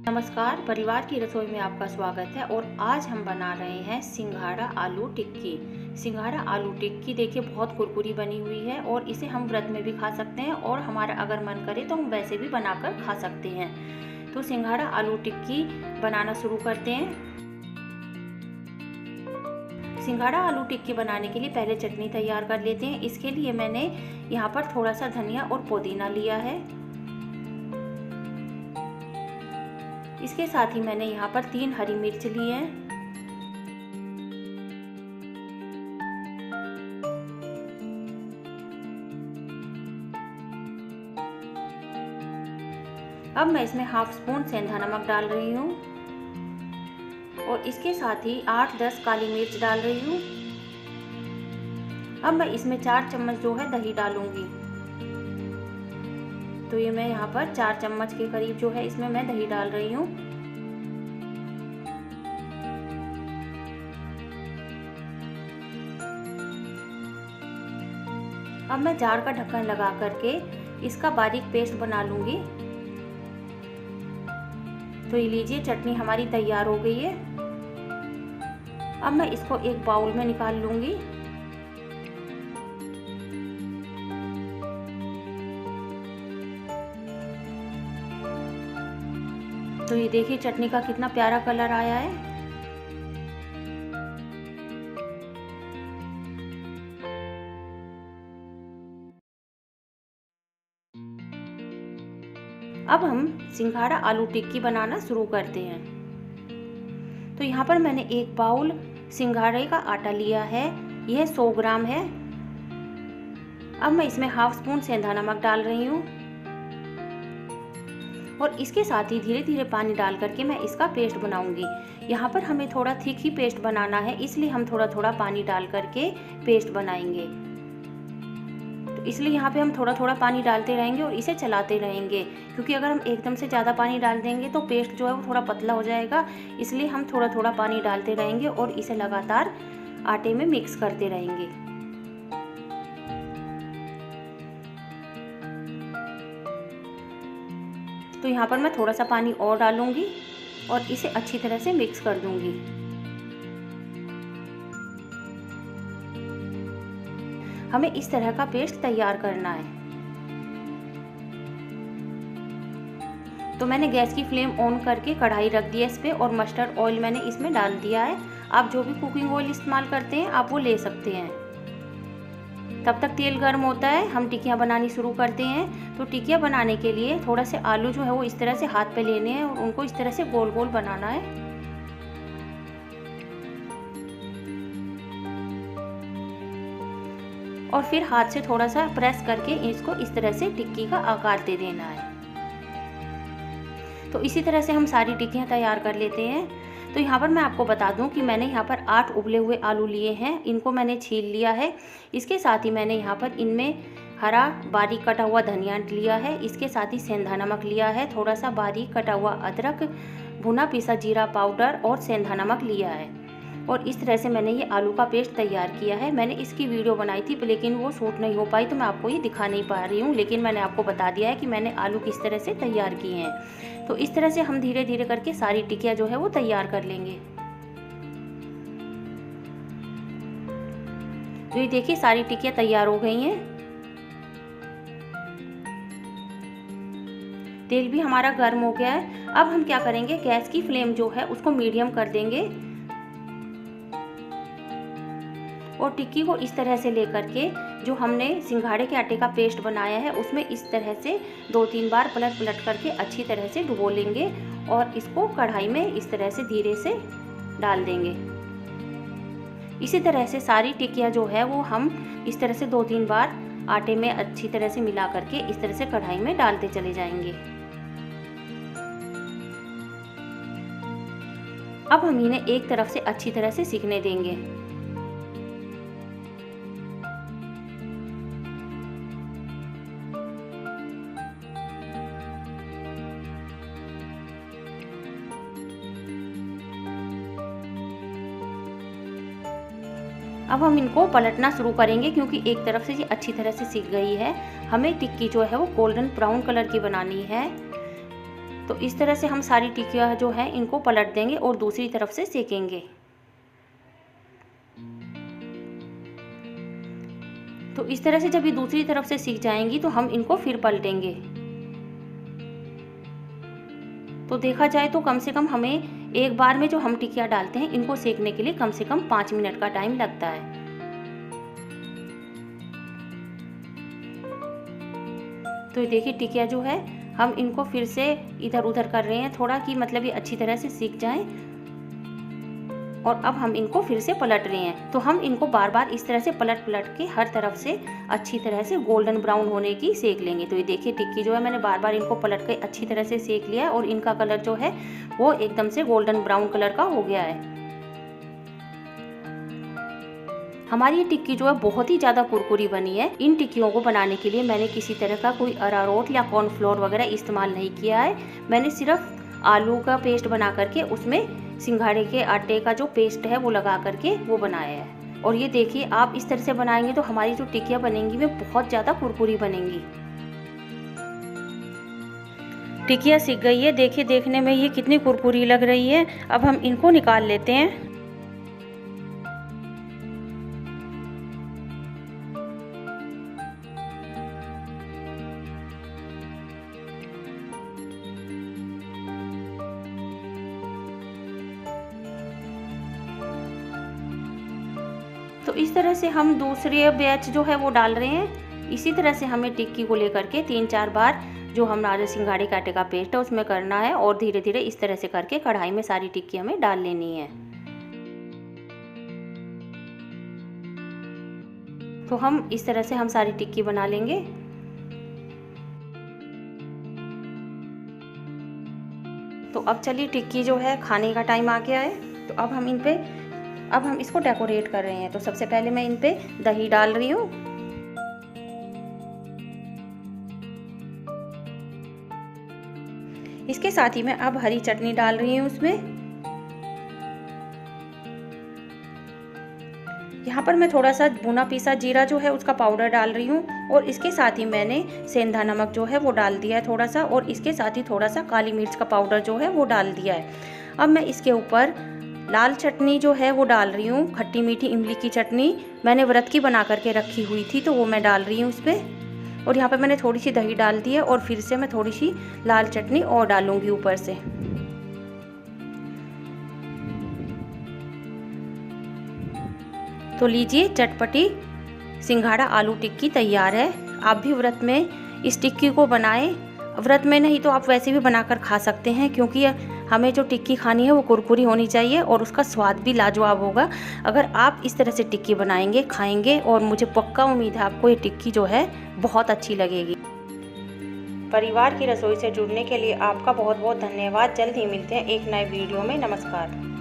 नमस्कार, परिवार की रसोई में आपका स्वागत है। और आज हम बना रहे हैं सिंघाड़ा आलू टिक्की। सिंघाड़ा आलू टिक्की देखिए बहुत कुरकुरी बनी हुई है और इसे हम व्रत में भी खा सकते हैं और हमारा अगर मन करे तो हम वैसे भी बनाकर खा सकते हैं। तो सिंघाड़ा आलू टिक्की बनाना शुरू करते हैं। सिंघाड़ा आलू टिक्की बनाने के लिए पहले चटनी तैयार कर लेते हैं। इसके लिए मैंने यहाँ पर थोड़ा सा धनिया और पुदीना लिया है। इसके साथ ही मैंने यहाँ पर 3 हरी मिर्च ली है। अब मैं इसमें हाफ स्पून सेंधा नमक डाल रही हूँ और इसके साथ ही 8-10 काली मिर्च डाल रही हूँ। अब मैं इसमें 4 चम्मच जो है दही डालूंगी। तो ये मैं यहाँ पर 4 चम्मच के करीब जो है इसमें मैं दही डाल रही हूँ। अब मैं जार का ढक्कन लगा करके इसका बारीक पेस्ट बना लूंगी। तो ये लीजिए चटनी हमारी तैयार हो गई है। अब मैं इसको एक बाउल में निकाल लूंगी। तो ये देखिए चटनी का कितना प्यारा कलर आया है। अब हम सिंघाड़ा आलू टिक्की बनाना शुरू करते हैं। तो यहाँ पर मैंने एक बाउल सिंघाड़े का आटा लिया है, यह 100 ग्राम है। अब मैं इसमें हाफ स्पून सेंधा नमक डाल रही हूँ और इसके साथ ही धीरे धीरे पानी डाल करके मैं इसका पेस्ट बनाऊंगी। यहाँ पर हमें थोड़ा थिक ही पेस्ट बनाना है, इसलिए हम थोड़ा थोड़ा पानी डाल करके पेस्ट बनाएंगे। तो इसलिए यहाँ पे हम थोड़ा थोड़ा पानी डालते रहेंगे और इसे चलाते रहेंगे, क्योंकि अगर हम एकदम से ज़्यादा पानी डाल देंगे तो पेस्ट जो है वो थोड़ा पतला हो जाएगा। इसलिए हम थोड़ा थोड़ा पानी डालते रहेंगे और इसे लगातार आटे में मिक्स करते रहेंगे। तो यहाँ पर मैं थोड़ा सा पानी और डालूंगी और इसे अच्छी तरह से मिक्स कर दूंगी। हमें इस तरह का पेस्ट तैयार करना है। तो मैंने गैस की फ्लेम ऑन करके कढ़ाई रख दिया इस पे और मस्टर्ड ऑयल मैंने इसमें डाल दिया है। आप जो भी कुकिंग ऑयल इस्तेमाल करते हैं आप वो ले सकते हैं। तब तक तेल गर्म होता है, हम टिक्कियाँ बनानी शुरू करते हैं। तो टिक्कियाँ बनाने के लिए थोड़ा से आलू जो है वो इस तरह से हाथ पे लेने हैं और उनको इस तरह से गोल गोल बनाना है। और फिर हाथ से थोड़ा सा प्रेस करके इसको इस तरह से टिक्की का आकार दे देना है। तो इसी तरह से हम सारी टिक्कियाँ तैयार कर लेते हैं। तो यहाँ पर मैं आपको बता दूं कि मैंने यहाँ पर 8 उबले हुए आलू लिए हैं, इनको मैंने छील लिया है। इसके साथ ही मैंने यहाँ पर इनमें हरा बारीक कटा हुआ धनिया लिया है। इसके साथ ही सेंधा नमक लिया है, थोड़ा सा बारीक कटा हुआ अदरक, भुना पिसा जीरा पाउडर और सेंधा नमक लिया है। और इस तरह से मैंने ये आलू का पेस्ट तैयार किया है। मैंने इसकी वीडियो बनाई थी लेकिन वो शूट नहीं हो पाई, तो मैं आपको ये दिखा नहीं पा रही हूँ। लेकिन मैंने आपको बता दिया है कि मैंने आलू किस तरह से तैयार किए हैं। तो इस तरह से हम धीरे धीरे करके सारी टिक्कियाँ जो है वो तैयार कर लेंगे। तो ये देखिए सारी टिक्कियाँ तैयार हो गई हैं। तेल भी हमारा गर्म हो गया है। अब हम क्या करेंगे, गैस की फ्लेम जो है उसको मीडियम कर देंगे और टिक्की को इस तरह से लेकर के जो हमने सिंघाड़े के आटे का पेस्ट बनाया है उसमें इस तरह से 2-3 बार पलट पलट करके अच्छी तरह से डुबो लेंगे और इसको कढ़ाई में इस तरह से धीरे से डाल देंगे। इसी तरह से सारी टिक्कियाँ जो है वो हम इस तरह से 2-3 बार आटे में अच्छी तरह से मिला करके इस तरह से कढ़ाई में डालते चले जाएंगे। अब हम इन्हें एक तरफ से अच्छी तरह से सिकने देंगे। अब हम इनको पलटना शुरू करेंगे क्योंकि एक तरफ से ये अच्छी तरह से सिक गई है। हमें टिक्की जो है वो गोल्डन ब्राउन कलर की बनानी है। तो इस तरह से हम सारी टिक्कियाँ जो है इनको पलट देंगे और दूसरी तरफ से सेकेंगे। तो इस तरह से जब ये दूसरी तरफ से सिक जाएंगी तो हम इनको फिर पलटेंगे। तो देखा जाए तो कम से कम हमें एक बार में जो हम टिक्कियाँ डालते हैं इनको सेकने के लिए कम से कम 5 मिनट का टाइम लगता है। तो देखिए टिक्कियाँ जो है हम इनको फिर से इधर उधर कर रहे हैं थोड़ा, कि मतलब ये अच्छी तरह से सिक जाएं। और अब हम इनको फिर से पलट रहे हैं। तो हम इनको बार बार इस तरह से पलट के हर तरफ से अच्छी तरह से गोल्डन ब्राउन होने की सेक लेंगे। तो ये देखिए टिक्की जो है मैंने बार बार इनको पलट के अच्छी तरह से सेक लिया है और इनका कलर जो है वो एकदम से गोल्डन ब्राउन कलर का हो गया है। हमारी ये टिक्की जो है बहुत ही ज़्यादा कुरकुरी बनी है। इन टिक्कियों को बनाने के लिए मैंने किसी तरह का कोई अरारोट या कॉर्नफ्लोर वगैरह इस्तेमाल नहीं किया है। मैंने सिर्फ आलू का पेस्ट बना करके उसमें सिंघाड़े के आटे का जो पेस्ट है वो लगा करके वो बनाया है। और ये देखिए आप इस तरह से बनाएंगे तो हमारी जो टिक्कियाँ बनेंगी वे बहुत ज़्यादा कुरकुरी बनेंगी। टिक्कियाँ सिक गई है, देखिए देखने में ये कितनी कुरकुरी लग रही है। अब हम इनको निकाल लेते हैं। तो इस तरह से हम दूसरे बैच जो है वो डाल रहे हैं। इसी तरह से हमें टिक्की को लेकर के 3-4 बार जो हमारे सिंघाड़े के आटे का पेस्ट है उसमें करना है और धीरे धीरे इस तरह से करके कढ़ाई में सारी टिक्की हमें डाल लेनी है। तो हम इस तरह से हम सारी टिक्की बना लेंगे। तो अब चलिए टिक्की जो है खाने का टाइम आ गया है। तो अब हम इसको डेकोरेट कर रहे हैं। तो सबसे पहले मैं इन पे दही डाल रही हूँ। इसके साथ ही मैं अब हरी चटनी डाल रही हूँ उसमें। यहाँ पर मैं थोड़ा सा भुना पीसा जीरा जो है उसका पाउडर डाल रही हूँ और इसके साथ ही मैंने सेंधा नमक जो है वो डाल दिया है थोड़ा सा, और इसके साथ ही थोड़ा सा काली मिर्च का पाउडर जो है वो डाल दिया है। अब मैं इसके ऊपर लाल चटनी जो है वो डाल रही हूँ। खट्टी मीठी इमली की चटनी मैंने व्रत की बना करके रखी हुई थी तो वो मैं डाल रही हूँ उस पर। और यहाँ पे मैंने थोड़ी सी दही डाल दी है और फिर से मैं थोड़ी सी लाल चटनी और डालूंगी ऊपर से। तो लीजिए चटपटी सिंघाड़ा आलू टिक्की तैयार है। आप भी व्रत में इस टिक्की को बनाएं। व्रत में नहीं तो आप वैसे भी बनाकर खा सकते हैं, क्योंकि हमें जो टिक्की खानी है वो कुरकुरी होनी चाहिए और उसका स्वाद भी लाजवाब होगा अगर आप इस तरह से टिक्की बनाएंगे खाएंगे। और मुझे पक्का उम्मीद है आपको ये टिक्की जो है बहुत अच्छी लगेगी। परिवार की रसोई से जुड़ने के लिए आपका बहुत बहुत धन्यवाद। जल्द ही मिलते हैं एक नए वीडियो में। नमस्कार।